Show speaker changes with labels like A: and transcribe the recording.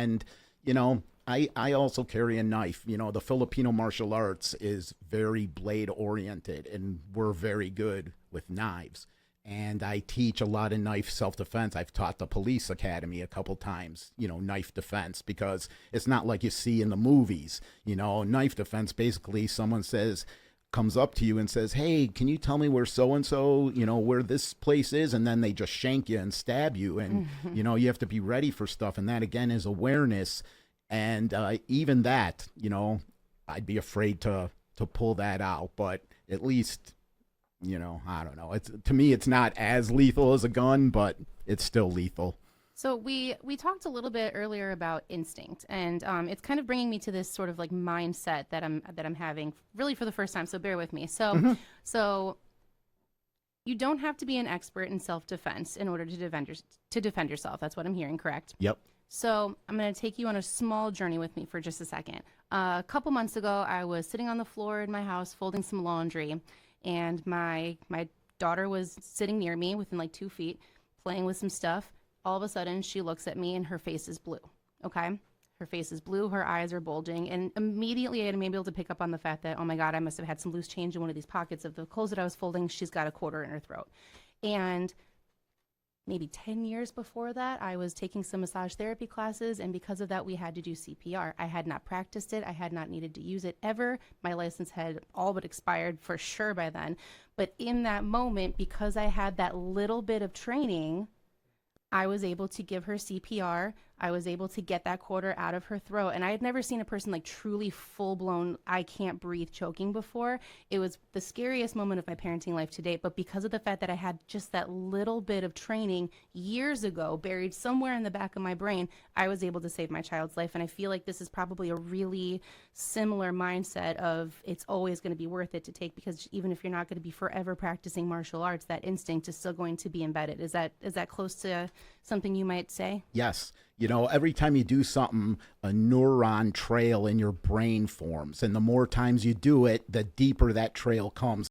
A: And, I also carry a knife. The Filipino martial arts is very blade oriented, and we're very good with knives. And I teach a lot of knife self defense. I've taught the police academy a couple times, knife defense, because it's not like you see in the movies. Knife defense, basically, someone comes up to you and says, "Hey, can you tell me where so and so, where this place is?" And then they just shank you and stab you. And, you have to be ready for stuff. And that, again, is awareness. And even that, I'd be afraid to pull that out. But at least, I don't know. To me, it's not as lethal as a gun, but it's still lethal.
B: So we talked a little bit earlier about instinct, and it's kind of bringing me to this sort of like mindset that I'm having really for the first time. So bear with me. So you don't have to be an expert in self-defense in order to defend yourself. That's what I'm hearing, correct?
A: Yep.
B: So I'm going to take you on a small journey with me for just a second. A couple months ago, I was sitting on the floor in my house folding some laundry, and my daughter was sitting near me within like 2 feet, playing with some stuff. All of a sudden, she looks at me and her face is blue. Okay? Her face is blue, her eyes are bulging, and immediately I'm able to pick up on the fact that, oh my God, I must have had some loose change in one of these pockets of the clothes that I was folding. She's got a quarter in her throat. And maybe 10 years before that, I was taking some massage therapy classes, and because of that, we had to do CPR. I had not practiced it. I had not needed to use it ever. My license had all but expired for sure by then. But in that moment, because I had that little bit of training, I was able to give her CPR. I was able to get that quarter out of her throat. And I had never seen a person like truly full-blown, I can't breathe choking before. It was the scariest moment of my parenting life to date. But because of the fact that I had just that little bit of training years ago buried somewhere in the back of my brain, I was able to save my child's life. And I feel like this is probably a really similar mindset of it's always going to be worth it to take, because even if you're not going to be forever practicing martial arts, that instinct is still going to be embedded. Is that close to something you might say?
A: Yes. Every time you do something, a neuron trail in your brain forms. And the more times you do it, the deeper that trail comes.